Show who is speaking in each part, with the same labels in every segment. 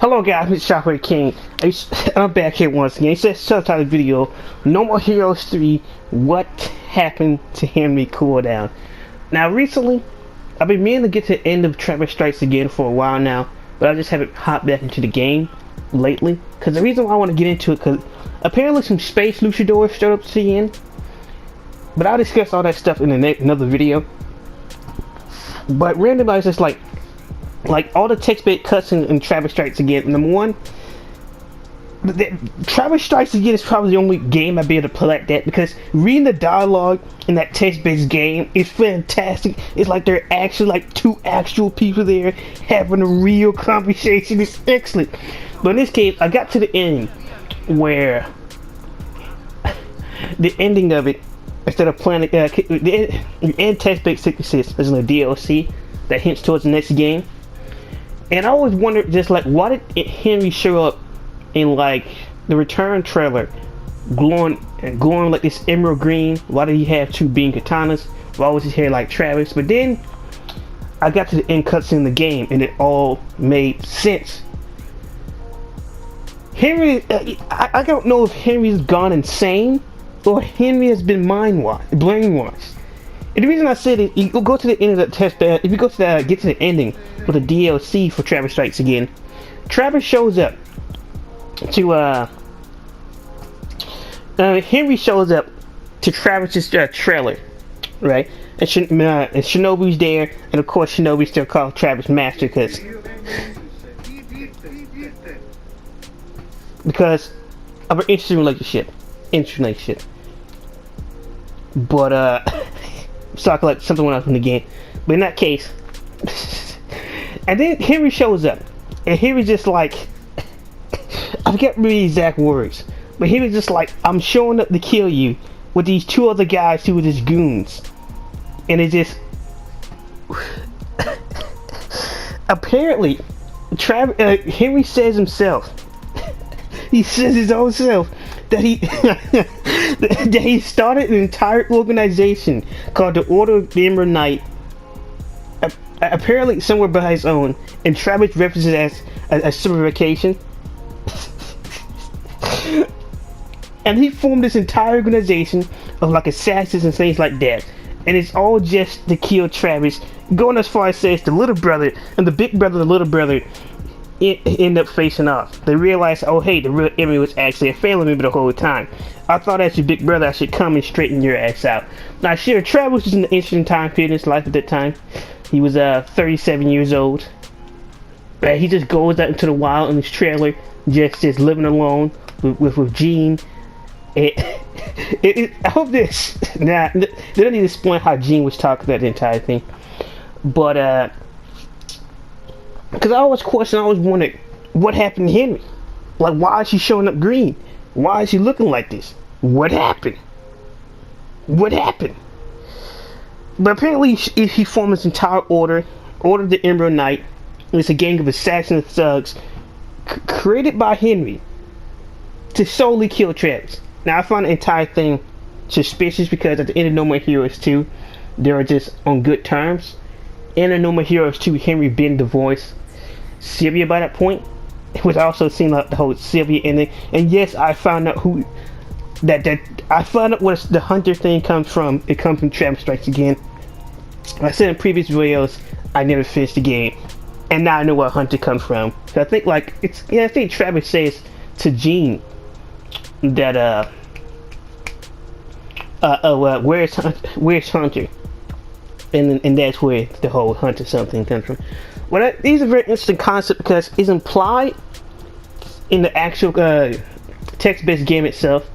Speaker 1: Hello guys, it's Shopper King. I'm back here once again. It says subtitle video, No More Heroes 3, What Happened to Henry Cooldown. Now recently, I've been meaning to get to the end of Travis Strikes Again for a while now, but I just haven't hopped back into the game lately. Because the reason why I want to get into it, because apparently some space luchadors showed up to the end. But I'll discuss all that stuff in another video. But randomly, it's just like all the text-based cuts in Travis Strikes Again. Number one, Travis Strikes Again is probably the only game I'd be able to play like that, because reading the dialogue in that text-based game is fantastic. It's like they're actually like two actual people there having a real conversation. It's excellent. But in this case, I got to the end where the ending of it, instead of playing the end text-based 66 is in a DLC that hints towards the next game. And I always wondered, just like, why did Henry show up in like the Return trailer, glowing like this emerald green? Why did he have two beam katanas? Why was his hair like Travis? But then I got to the end cutscene in the game, and it all made sense. Henry, I don't know if Henry's gone insane or Henry has been brainwashed. And the reason I said it, you go to the end of the test. If you go to get to the ending with the DLC for Travis Strikes Again, Travis shows up to Henry shows up to Travis's trailer, right? And Shinobu's there, and of course Shinobu's still called Travis Master because of an interesting relationship. But so like something went up in the game. But in that case, and then Henry shows up, and Henry's just like, I forget the exact words, but Henry's just like, I'm showing up to kill you with these two other guys who were just goons. And it just apparently Henry says himself, he says his own self, that he started an entire organization called the Order of the Emerald Knight, apparently somewhere by his own, and Travis references it as a summer vacation. And he formed this entire organization of like assassins and things like that, and it's all just to kill Travis, going as far as says the little brother and the big brother and the little brother end up facing off. They realize, oh hey, the real enemy was actually a family member the whole time. I thought as your big brother I should come and straighten your ass out. Now sure, Travis was in an interesting time period in his life at that time. He was 37 years old. He just goes out into the wild in his trailer, just living alone with Gene. I hope this. Nah, they don't need to explain how Gene was talking about the entire thing. But because I always wondered what happened to Henry. Like, why is he showing up green? Why is he looking like this? What happened? But apparently he formed this entire order of the Emerald Knight. It's a gang of assassin thugs created by Henry to solely kill Travis. Now I find the entire thing suspicious, because at the end of No More Heroes 2, they are just on good terms. And in No More Heroes 2, Henry been divorced Sylvia by that point, which also seemed like the whole Sylvia ending. And yes, I found out I found out where the Hunter thing comes from. It comes from Travis Strikes Again. I said in previous videos, I never finished the game, and now I know where Hunter comes from. So I think I think Travis says to Gene that where's Hunter? And that's where the whole Hunter something comes from. Well, these are very interesting concept, because it's implied in the actual text-based game itself,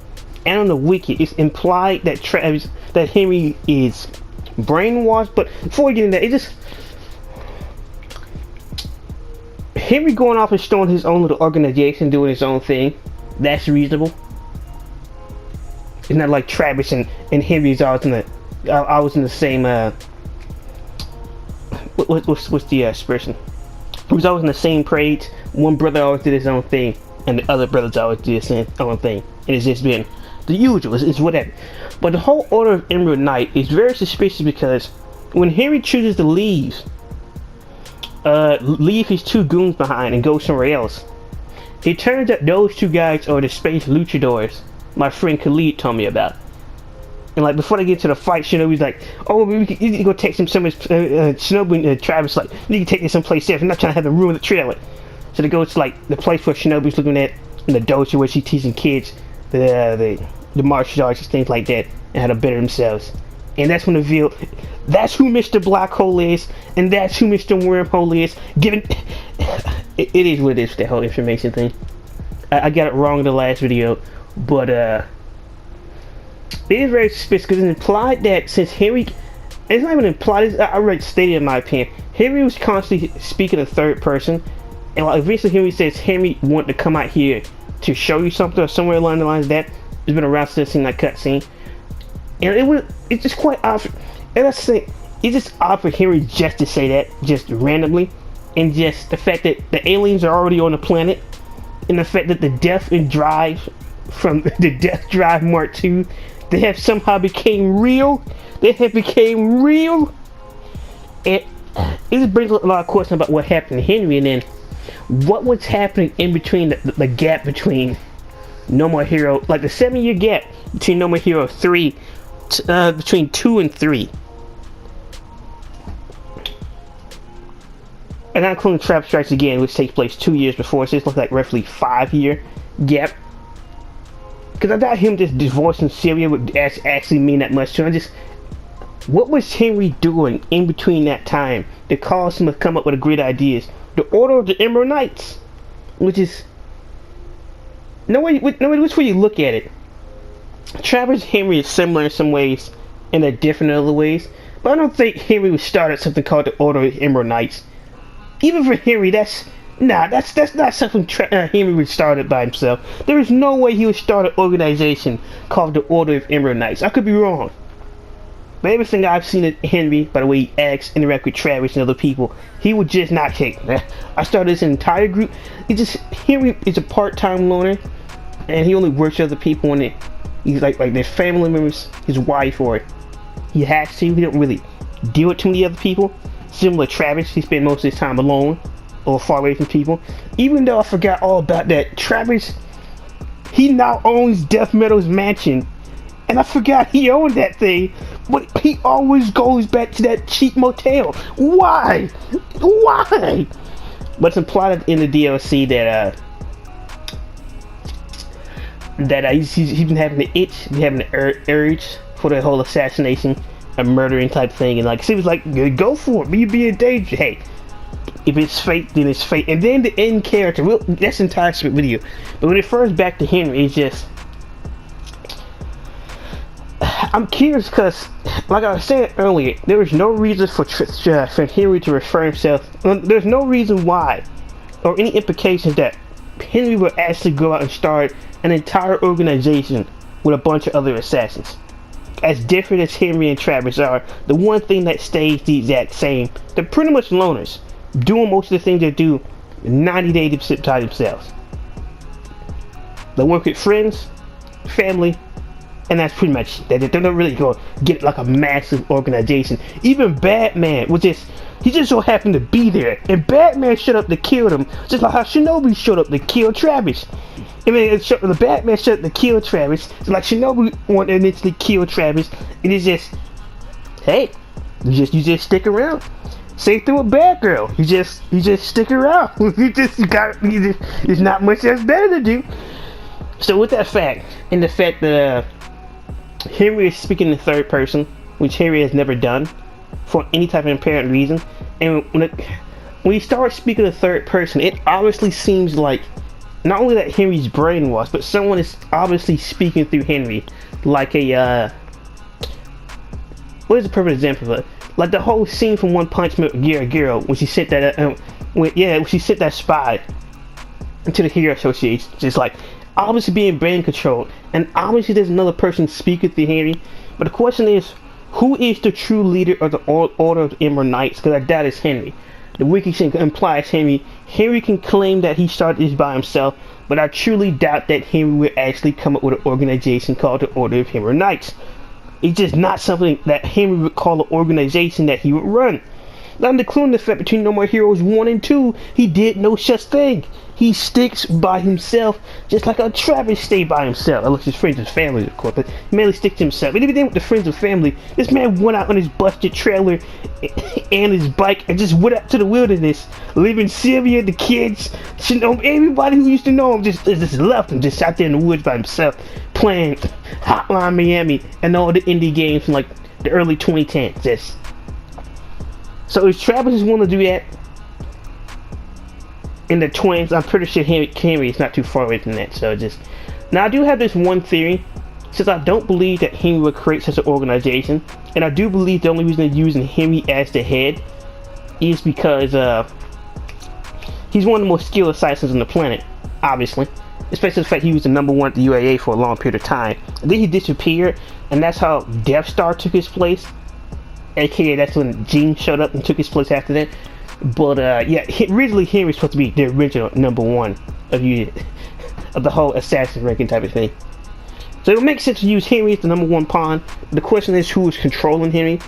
Speaker 1: and on the wiki, it's implied that Henry is brainwashed. But before we get into that, Henry going off and starting his own little organization, doing his own thing. That's reasonable. It's not like Travis and Henry's always in the same what's the expression? He was always in the same parade. One brother always did his own thing, and the other brothers always did his own thing. And it's just been the usual. It's whatever. But the whole Order of Emerald Knight is very suspicious, because when Henry chooses to leave his two goons behind and go somewhere else, It turns out those two guys are the space luchadors my friend Khalid told me about. And like before they get to the fight, Shinobi's like, "Oh, you can go take some Shinobi and Travis like, you can take this someplace else. I'm not trying to have them ruin the trailer." So they go to like the place where Shinobi's looking at in the dojo where she's teaching kids the martial arts and things like that and how to better themselves. And that's when revealed that's who Mr. Black Hole is, and that's who Mr. Wormhole is. Given it is what it is, that whole information thing. I got it wrong in the last video, but it is very suspicious because it's implied that since Henry, it's not even implied, I already stated in my opinion, Henry was constantly speaking in third person, and like eventually Henry says Henry wanted to come out here to show you something or somewhere along the lines of that. It's been around since seeing that cutscene, and it's just quite odd. And I say it's just odd for Henry just to say that just randomly, and just the fact that the aliens are already on the planet, and the fact that the Death and Drive from the Death Drive Mark II, they have somehow became real. They have became real. And it just brings a lot of questions about what happened to Henry, and then what was happening in between the gap between No More Hero, like the 7-year gap between No More Hero 3, between 2 and 3. And not including Trap Strikes Again, which takes place 2 years before, so it's like roughly 5-year gap. Because I doubt him just divorcing Syria would actually mean that much to him. What was Henry doing in between that time that caused him to come up with great ideas? The Order of the Emerald Knights, which is which way you look at it, Travis Henry is similar in some ways, and they're different in other ways. But I don't think Henry would start something called the Order of the Emerald Knights. Even for Henry, that's not something Henry would start it by himself. There is no way he would start an organization called the Order of Emerald Knights. I could be wrong. But everything I've seen of Henry, by the way he acts, interact with Travis and other people, he would just not take. I started this entire group. Henry is a part-time loner, and he only works with other people when he's like their family members, his wife, or he has to. He don't really deal with too many other people. Similar to Travis, he spends most of his time alone or far away from people. Even though I forgot all about that, Travis, he now owns Death Metal's mansion. And I forgot he owned that thing, but he always goes back to that cheap motel. Why? Why? But it's implied in the DLC that he's been having the itch, having the urge for the whole assassination and murdering type thing. And like, he was like, go for it, be in danger. Hey, if it's fate, then it's fate. And then the end character, that's the entire video. But when it first back to Henry, it's just, I'm curious because, like I was saying earlier, there is no reason for Henry to refer himself. There's no reason why, or any implications that Henry would actually go out and start an entire organization with a bunch of other assassins. As different as Henry and Travis are, the one thing that stays the exact same, they're pretty much loners, doing most of the things they do 90% by themselves. They work with friends, family, and that's pretty much that. They don't really go get like a massive organization. Even Batman he just so happened to be there, and Batman showed up to kill him, just like how Shinobi showed up to kill Travis. I mean, the Batman showed up to kill Travis, like Shinobi wanted to initially kill Travis, and it's just, hey, you just stick around. Same thing with Batgirl. You just stick around. There's not much else better to do. So with that fact, and the fact that Henry is speaking in third person, which Henry has never done for any type of apparent reason, and when he starts speaking in third person, it obviously seems like not only that Henry's brainwashed, but someone is obviously speaking through Henry, like a what is the perfect example of it? Like the whole scene from One Punch Man with Gero when she sent that when she sent that spy into the Hero Association, just like obviously being brain controlled, and obviously there's another person speaking through Henry. But the question is, who is the true leader of the Order of the Emerald Knights? Because I doubt it's Henry. The wiki implies Henry. Henry can claim that he started this by himself, but I truly doubt that Henry will actually come up with an organization called the Order of the Emerald Knights. It's just not something that Henry would call an organization that he would run. Not including the fact between No More Heroes 1 and 2, he did no such thing. He sticks by himself, just like a Travis stayed by himself. Unless his friends and family, of course, but he mainly sticks to himself. And even with the friends and family, this man went out on his busted trailer and his bike and just went out to the wilderness, leaving Sylvia, the kids, everybody who used to know him just left him, just out there in the woods by himself, playing Hotline Miami and all the indie games from like the early 2010s. So if Travis is willing to do that in the 20s, I'm pretty sure Henry is not too far away from that. So just now, I do have this one theory, since I don't believe that Henry would create such an organization, and I do believe the only reason they're using Henry as the head is because he's one of the most skilled assassins on the planet, obviously, especially the fact he was the #1 at the UAA for a long period of time. And then he disappeared, and that's how Death Star took his place, aka that's when Gene showed up and took his place after that. But yeah, originally Henry's supposed to be the original #1 of the whole assassin ranking type of thing. So it would make sense to use Henry as the #1 pawn. The question is who is controlling Henry,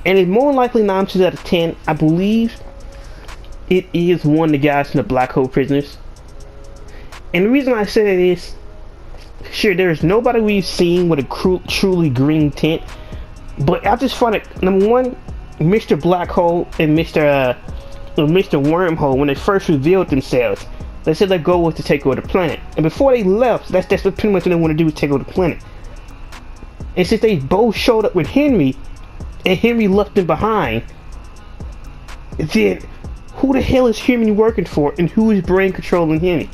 Speaker 1: and it's more likely 9 times out of 10, I believe it is one of the guys from the Black Hole Prisoners. And the reason I say that is, sure, there's nobody we've seen with a truly green tint, but I just find it, #1, Mr. Black Hole and Mr. Wormhole, when they first revealed themselves, they said their goal was to take over the planet. And before they left, that's what pretty much what they want to do, is take over the planet. And since they both showed up with Henry, and Henry left them behind, then who the hell is Henry working for, and who is brain controlling Henry?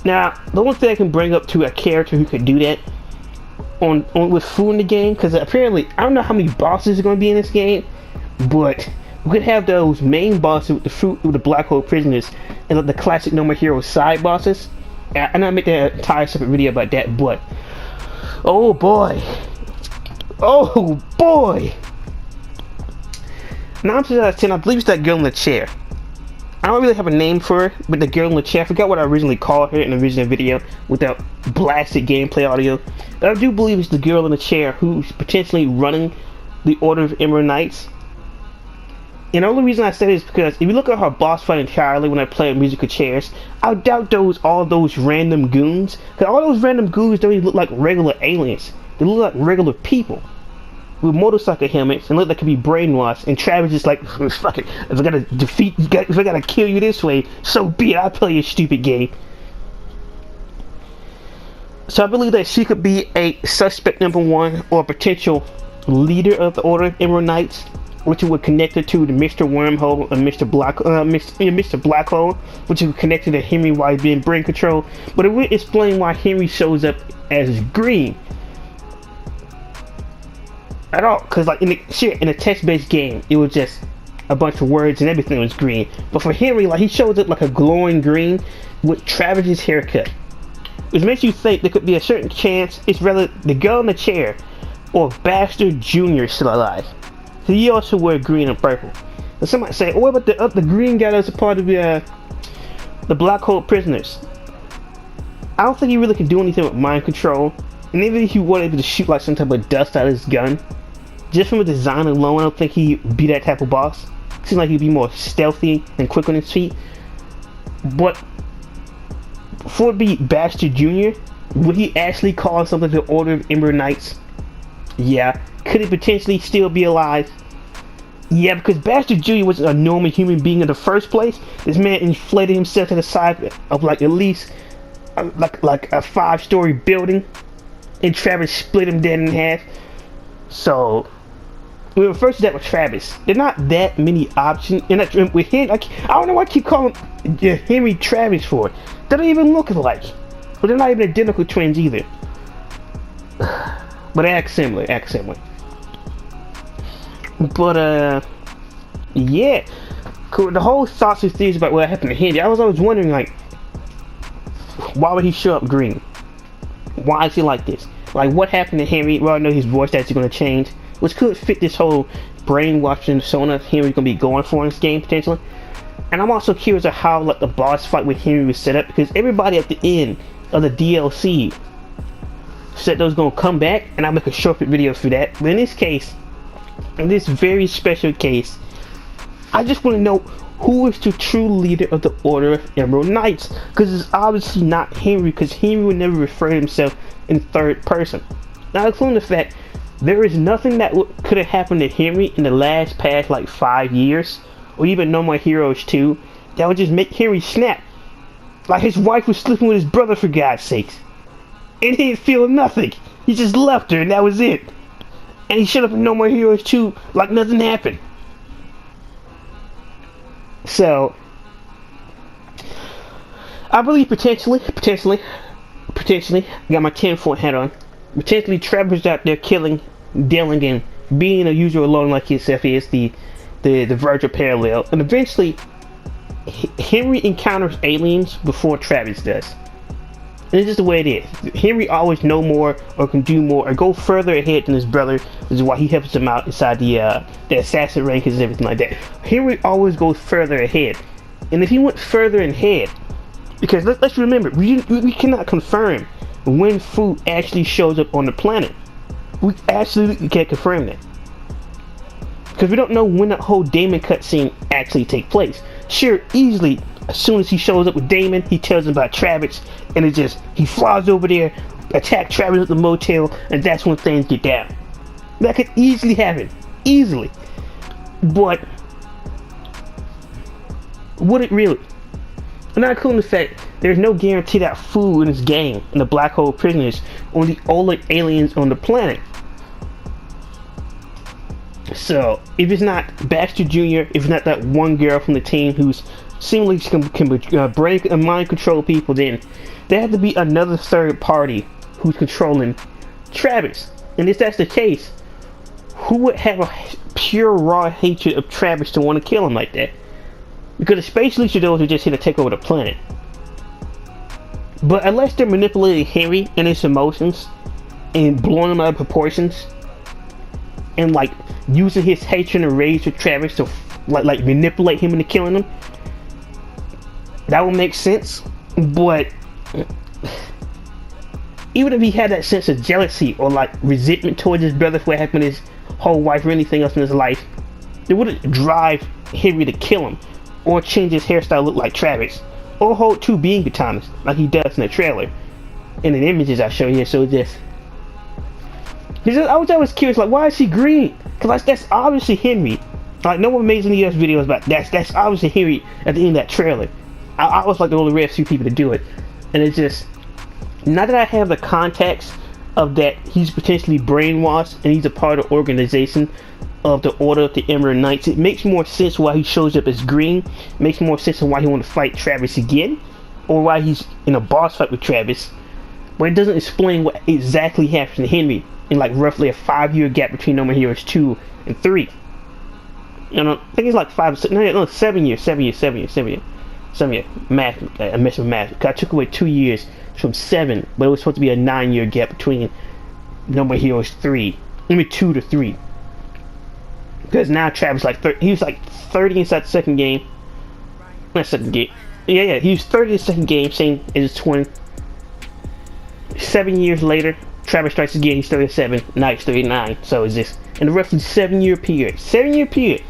Speaker 1: Now, the only thing I can bring up to a character who could do that on with food in the game, because apparently, I don't know how many bosses are going to be in this game, but we could have those main bosses with the fruit with the Black Hole Prisoners and like the classic No More Heroes side bosses. And I'll make that entire separate video about that, but oh boy, 9 times out of 10, I believe it's that girl in the chair. I don't really have a name for her, but the girl in the chair, I forgot what I originally called her in the original video without blasted gameplay audio. But I do believe it's the girl in the chair who's potentially running the Order of Emerald Knights. And the only reason I say this is because if you look at her boss fight entirely when I play musical chairs, I doubt all those random goons. Because all those random goons don't even look like regular aliens. They look like regular people with motorcycle helmets and look like they could be brainwashed. And Travis is like, fuck it, if I gotta kill you this way, so be it, I'll play your stupid game. So I believe that she could be a suspect #1 or a potential leader of the Order of Emerald Knights, which would connect her to the Mr. Wormhole and Mr. Black Hole, which would connect to Henry while he's being brain control. But it would explain why Henry shows up as green at all, because like in a text-based game, it was just a bunch of words and everything was green. But for Henry, like, he shows up like a glowing green with Travis's haircut, which makes you think there could be a certain chance it's rather the girl in the chair or Bastard Jr. still alive. So he also wear green and purple. And somebody say, oh, what about the green guy that's a part of the Black Hole Prisoners? I don't think he really can do anything with mind control. And even if he were able to shoot like some type of dust out of his gun, just from a design alone, I don't think he'd be that type of boss. Seems like he'd be more stealthy and quick on his feet. But for it be Bastard Jr., would he actually call something to the Order of Emerald Knights? Yeah. Could he potentially still be alive? Yeah, because Bastard Jr. was a normal human being in the first place. This man inflated himself to the side of like at least like a 5-story building, and Travis split him dead in half. So we were first to that with Travis. There's not that many options. And with him, I don't know why I keep calling Henry Travis for it. They don't even look alike, but they're not even identical twins either. But they act similar. But yeah, cool. The whole thoughts and theories about what happened to Henry, I was always wondering, like, why would he show up green? Why is he like this? Like, what happened to Henry? Well, I know his voice actually going to change, which could fit this whole brainwashing persona Henry's going to be going for in this game potentially. And I'm also curious of how like the boss fight with Henry was set up, because everybody at the end of the DLC said they was going to come back, and I'll make a short video for that. But in this case, in this very special case, I just want to know who is the true leader of the Order of Emerald Knights, because it's obviously not Henry, because Henry would never refer to himself in third person. Now, including the fact there is nothing that could have happened to Henry in the past like 5 years, or even No More Heroes 2, that would just make Henry snap. Like his wife was sleeping with his brother, for God's sakes, and he didn't feel nothing. He just left her, and that was it. And he showed up in No More Heroes 2 like nothing happened. So, I believe potentially, I got my tinfoil hat on. Potentially, Trevor's out there killing Dylan and being a user alone like himself is the virtual parallel. And eventually, Henry encounters aliens before Travis does. And it's just the way it is. Henry always know more, or can do more, or go further ahead than his brother, which is why he helps him out inside the assassin rankings and everything like that. Henry always goes further ahead. And if he went further ahead, because let's remember, we cannot confirm when food actually shows up on the planet. We absolutely can't confirm that. Because we don't know when that whole Damon cutscene actually takes place. Sure, easily, as soon as he shows up with Damon, he tells him about Travis, and it just, he flies over there, attack Travis at the motel, and that's when things get down. That could easily happen. Easily. But, would it really? And not including the fact, there's no guarantee that food in this game, and the black hole prisoners, or the only aliens on the planet. So, if it's not Baxter Jr., if it's not that one girl from the team who's seemingly can break and mind control people, then there has to be another third party who's controlling Travis. And if that's the case, who would have a pure raw hatred of Travis to want to kill him like that? Because the space leaks are those who just here to take over the planet. But unless they're manipulating Henry and his emotions and blowing him out of proportions, and like using his hatred and rage for Travis to like manipulate him into killing him, that would make sense. But even if he had that sense of jealousy or like resentment towards his brother for what happened to his whole wife or anything else in his life, it wouldn't drive Henry to kill him or change his hairstyle to look like Travis or hold two being katanas like he does in the trailer and in the images I show here. So just, I was always curious, like, why is he green? Because that's obviously Henry. Like, no one makes any other videos about that's obviously Henry at the end of that trailer. I was like the only rare few people to do it. And it's just, now that I have the context of that he's potentially brainwashed and he's a part of the organization of the Order of the Emerald Knights, it makes more sense why he shows up as green. It makes more sense on why he wants to fight Travis again, or why he's in a boss fight with Travis. But it doesn't explain what exactly happened to Henry in like roughly a 5-year gap between No More Heroes 2 and 3. You know, I think it's like 7 years. 7 years. Math, I messed with math. I took away 2 years from 7, but it was supposed to be a 9-year gap between No More Heroes 3. 2 to 3. Because now Travis he was like 30 inside the second game. Not second game. Yeah, he was 30 in the second game, same as his 20. 7 years later, Travis strikes again, he's 37, now he's 39. So is this in a roughly 7-year period. 7-year period.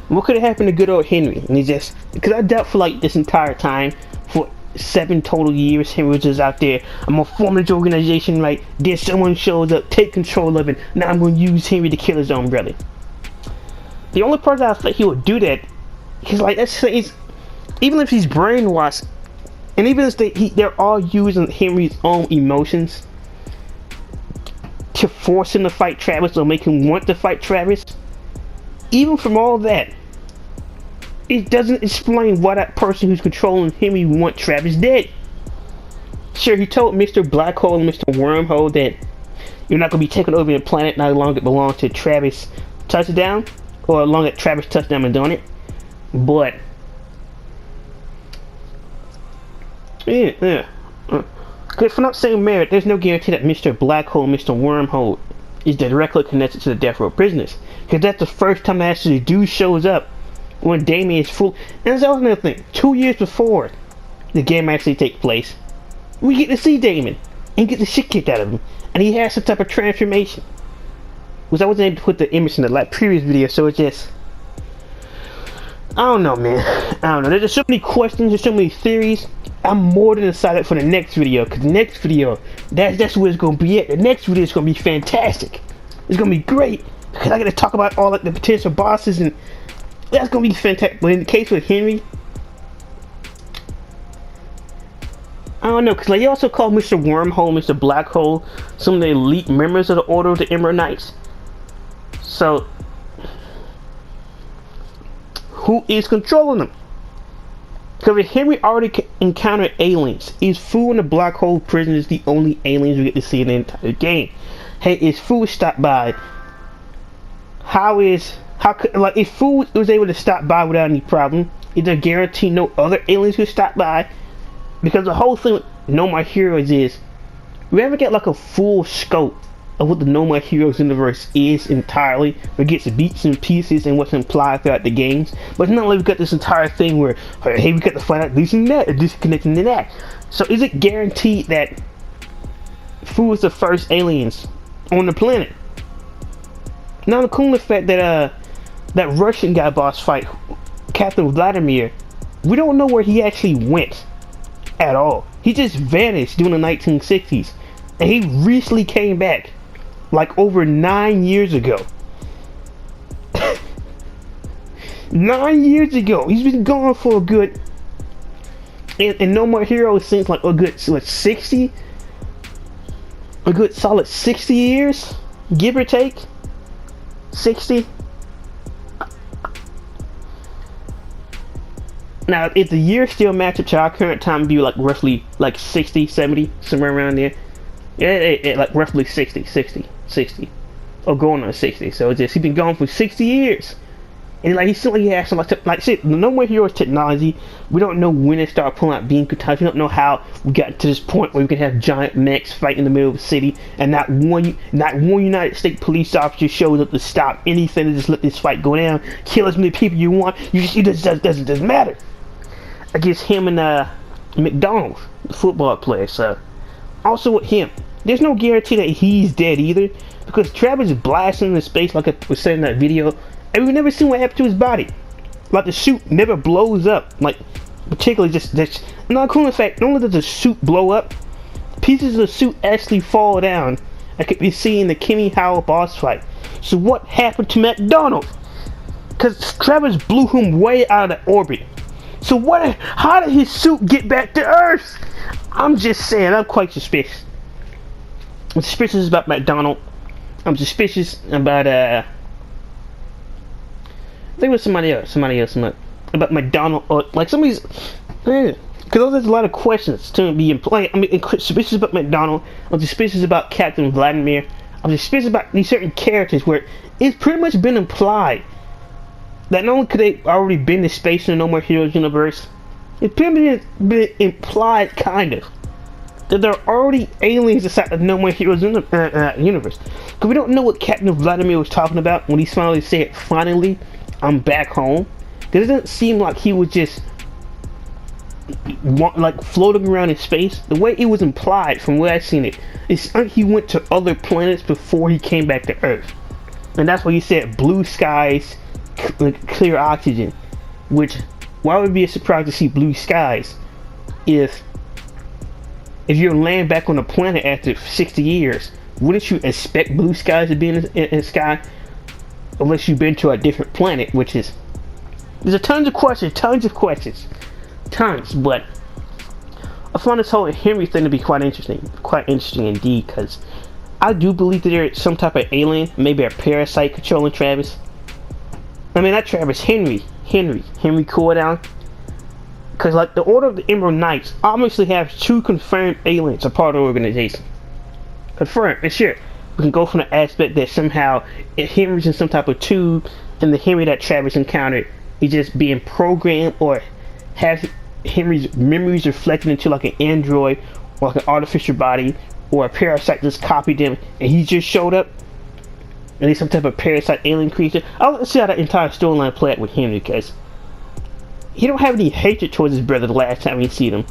Speaker 1: What could have happened to good old Henry? And he just, because I doubt for like this entire time, for 7 total years, Henry was just out there, I'm gonna form this organization, like, then someone shows up, take control of it, now I'm gonna use Henry to kill his own brother. The only person I think he would do that, because like, even if he's brainwashed, and even if they're all using Henry's own emotions to force him to fight Travis or make him want to fight Travis, even from all that, it doesn't explain why that person who's controlling Henry want Travis dead. Sure, he told Mr. Blackhole and Mr. Wormhole that you're not going to be taking over the planet no longer it belongs to Travis Touchdown, or long as Travis Touchdown and doing it. But yeah. Because for not saying merit, there's no guarantee that Mr. Blackhole and Mr. Wormhole is directly connected to the death row prisoners. Because that's the first time actually the dude shows up when Damien is full. And that's another thing. 2 years before the game actually takes place, we get to see Damien and get the shit kicked out of him. And he has some type of transformation. Which I wasn't able to put the image in the previous video, so it's just, I don't know, man. I don't know. There's just so many questions, there's so many theories. I'm more than excited for the next video, because the next video, that's where it's gonna be at. The next video is gonna be fantastic. It's gonna be great, because I gotta talk about all like the potential bosses, and that's gonna be fantastic. But in the case with Henry, I don't know, because like, he also called Mr. Wormhole, Mr. Black Hole, some of the elite members of the Order of the Emerald Knights. So, who is controlling them? Because if Henry already encountered aliens, is Fu and the Black Hole prisoners the only aliens we get to see in the entire game? Hey, is Fu stopped by? If Fu was able to stop by without any problem, is there guarantee no other aliens could stop by? Because the whole thing with No More Heroes is, we ever get like a full scope of what the No More Heroes universe is entirely. It gets beats and pieces and what's implied throughout the games. But it's not like we got this entire thing where, hey, we got to find out this and that, and this connecting to that. So is it guaranteed that Fu is the first aliens on the planet? Now, the cool fact that that Russian guy boss fight, Captain Vladimir, we don't know where he actually went at all. He just vanished during the 1960s, and he recently came back like over 9 years ago. 9 years ago. He's been gone for a good, and No More Heroes since like a good, what, 60? A good solid 60 years, give or take. 60. Now, if the years still match up to our current time, be like roughly like 60, 70, somewhere around there. Yeah, like roughly 60, or going on 60. So it's just, he's been gone for 60 years, and like he simply has some like shit. No More Heroes technology. We don't know when it started pulling out beam types. We don't know how we got to this point where we can have giant mechs fight in the middle of the city, and not one United States police officer shows up to stop anything to just let this fight go down. Kill as many people you want. It doesn't matter. Against him and McDonald, the football player. So also with him, there's no guarantee that he's dead either, because Travis is blasting into space like I was saying in that video, and we've never seen what happened to his body. Like, the suit never blows up. Like, particularly just not cool. In fact, not only does the suit blow up, pieces of the suit actually fall down. I could be seeing the Kimmy Howell boss fight. So what happened to McDonald? Because Travis blew him way out of orbit. So how did his suit get back to Earth? I'm just saying, I'm quite suspicious. I'm suspicious about McDonald. I'm suspicious about I think it was somebody else about McDonald, or like somebody's, because there's a lot of questions to be in play. I mean, I'm suspicious about McDonald. I'm suspicious about Captain Vladimir. I'm suspicious about these certain characters where it's pretty much been implied that not only could they already been to space in the No More Heroes universe, it's pretty much been implied, kind of, that there are already aliens inside the No More Heroes universe. Because we don't know what Captain Vladimir was talking about when he finally said, "Finally, I'm back home." Because it doesn't seem like he was just like floating around in space. The way it was implied from where I've seen it, it's like he went to other planets before he came back to Earth. And that's why he said blue skies, clear oxygen. Which, why would it be a surprise to see blue skies if you're land back on the planet after 60 years? Wouldn't you expect blue skies to be in the sky? Unless you've been to a different planet, which is, there's a tons of questions, but I find this whole Henry thing to be quite interesting indeed, because I do believe that there's some type of alien, maybe a parasite controlling Travis. I mean, not Travis, Henry cool down. Because like the Order of the Emerald Knights obviously have 2 confirmed aliens a part of the organization. Confirmed, and sure, we can go from the aspect that somehow Henry's in some type of tube, and the Henry that Travis encountered is just being programmed, or has Henry's memories reflected into like an android, or like an artificial body, or a parasite just copied him, and he just showed up, and he's some type of parasite alien creature. I'll see how that entire storyline played out with Henry, because he don't have any hatred towards his brother the last time we see him.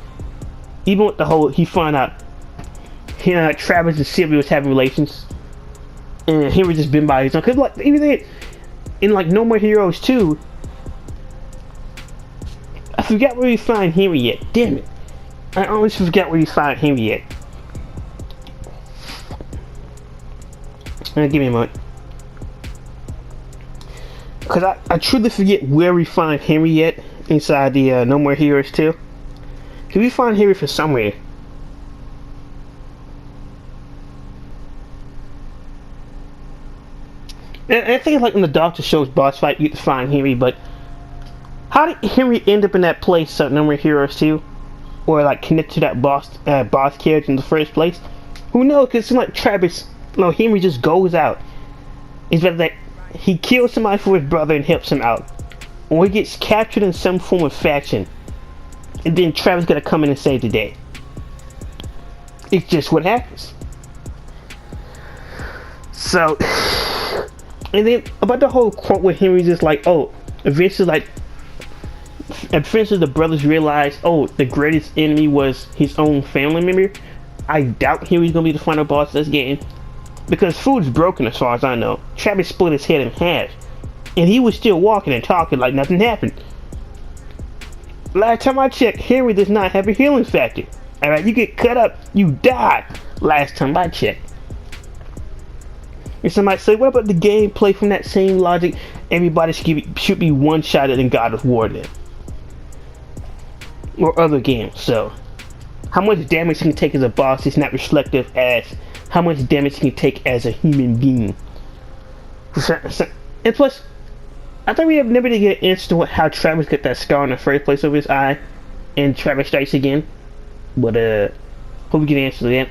Speaker 1: Even with the whole, he found out Travis and Sylvia was having relations, and Henry just been by his own. Cause like even in like No More Heroes 2, forgot where we find Henry at. Damn it. I always forget where we find Henry at. Give me a moment. Because I truly forget where we find Henry at inside the No More Heroes 2. Can we find Henry from somewhere? And I think it's like in the Doctor Show's boss fight, you get to find Henry, but how did Henry end up in that place, No More Heroes 2? Or like connect to that boss character in the first place? Who knows? Because it's like Travis, Henry just goes out. It's better that he kills somebody for his brother and helps him out, or he gets captured in some form of faction, and then Travis gotta come in and save the day. It's just what happens. So, and then about the whole quote where Henry's just like, oh, eventually the brothers realize, oh, the greatest enemy was his own family member. I doubt Henry's gonna be the final boss of this game, because food's broken as far as I know. Travis split his head in half, and he was still walking and talking like nothing happened. Last time I checked, Henry does not have a healing factor. Alright, you get cut up, you die. Last time I checked. And somebody say, what about the gameplay from that same logic? Everybody should be one-shotted in God of War then. Or other games, so. How much damage he can take as a boss is not reflective as how much damage he can take as a human being. And plus, I thought we have never to get an answer to how Travis got that scar in the first place over his eye in Travis Strikes Again. But hope we get an answer to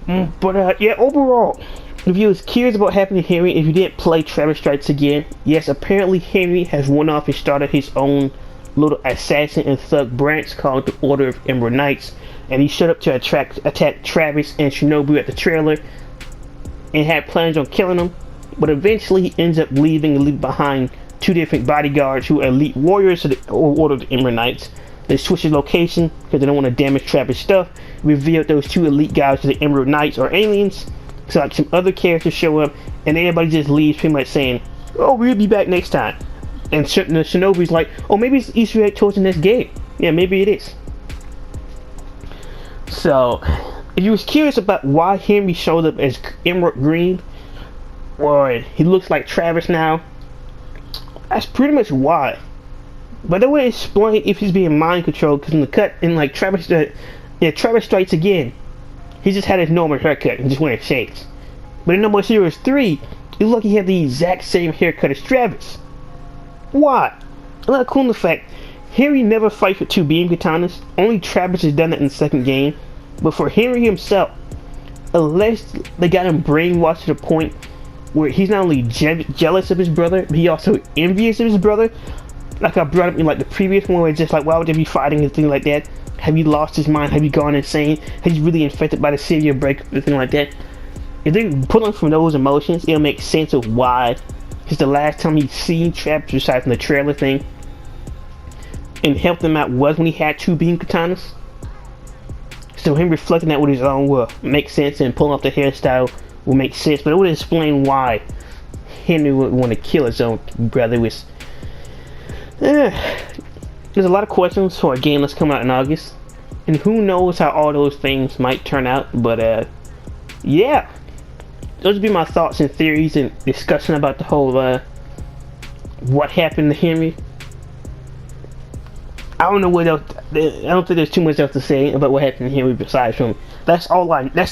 Speaker 1: that. But yeah, overall, if you was curious about what happened to Henry, if you didn't play Travis Strikes Again, yes, apparently Henry has won off and started his own little assassin and thug branch called the Order of Emerald Knights, and he showed up to attack Travis and Shinobu at the trailer and had plans on killing them, but eventually he ends up leaving behind two different bodyguards who are elite warriors of the Order of the Emerald Knights. They switch his location because they don't want to damage Travis' stuff. Revealed those two elite guys to the Emerald Knights are aliens, so like some other characters show up and everybody just leaves pretty much saying, oh, we'll be back next time. And Shinobi's like, oh, maybe it's Easter egg towards the next game. Yeah, maybe it is. So, if you was curious about why Henry showed up as Emerald Green, or he looks like Travis now, that's pretty much why. But they wouldn't explain if he's being mind controlled, because in the cut, in like Travis Strikes Again, he just had his normal haircut and just wearing shades. But in No More Heroes 3, it looked like he had the exact same haircut as Travis. Why? Another cool fact, Henry never fights with two beam katanas. Only Travis has done that in the second game. But for Henry himself, unless they got him brainwashed to the point where he's not only jealous of his brother, but he also envious of his brother. Like I brought up in like the previous one, where it's just like, why would they be fighting and things like that? Have you lost his mind? Have you gone insane? Have you really infected by the severe breakup and things like that? If they pull him from those emotions, it'll make sense of why. Because the last time he's seen Travis, besides from the trailer thing, and helped him out was when he had two beam katanas. So him reflecting that with his own will make sense, and pulling off the hairstyle will make sense, but it would explain why Henry would want to kill his own brother. There's a lot of questions for a game that's coming out in August, and who knows how all those things might turn out. But yeah, those would be my thoughts and theories and discussion about the whole what happened to Henry. I don't know what else. I don't think there's too much else to say about what happened to Henry besides from that's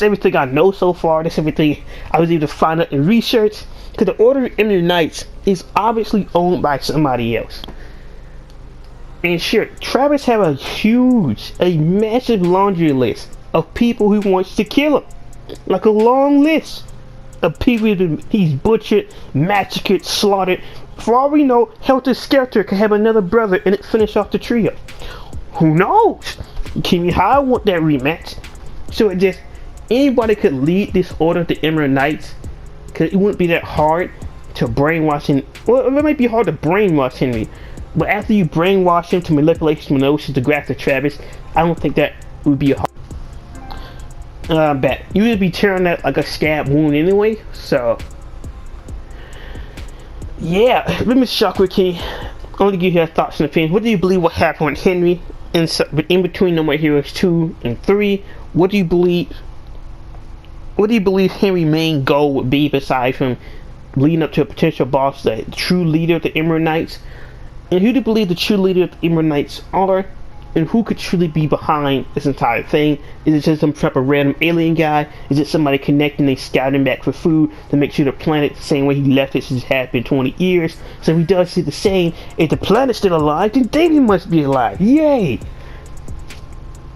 Speaker 1: everything I know so far. That's everything I was able to find out in research. Because the Order of Emerald Knights is obviously owned by somebody else. And sure, Travis have a massive laundry list of people who wants to kill him. Like a long list of people he's butchered, massacred, slaughtered. For all we know, Helter Skelter could have another brother and it finish off the trio. Who knows? Kimmy High want that rematch. So it just, anybody could lead this Order of the Emerald Knights, because it wouldn't be that hard to brainwash him. Well, it might be hard to brainwash Henry, but after you brainwash him to manipulate his emotions to grasp the Travis, I don't think that would be a hard bet. You would be tearing that like a scab wound anyway, so yeah, let me Shockwave King. I want to give you your thoughts and opinions. What do you believe will happen with Henry in between No More Heroes 2 and 3? What do you believe Henry's main goal would be besides from leading up to a potential boss, the true leader of the Emerald Knights? And who do you believe the true leader of the Emerald Knights are? And who could truly be behind this entire thing? Is it just some type of random alien guy? Is it somebody connecting and scouting back for food to make sure the planet the same way he left it since it had been 20 years? So if he does see the same, if the planet's still alive, then David must be alive. Yay!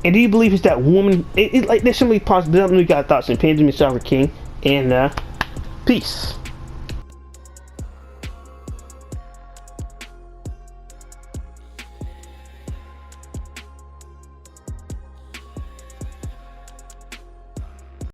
Speaker 1: And do you believe it's that woman? Like there's so many possibilities. We got thoughts and opinions. Mr. King, and peace.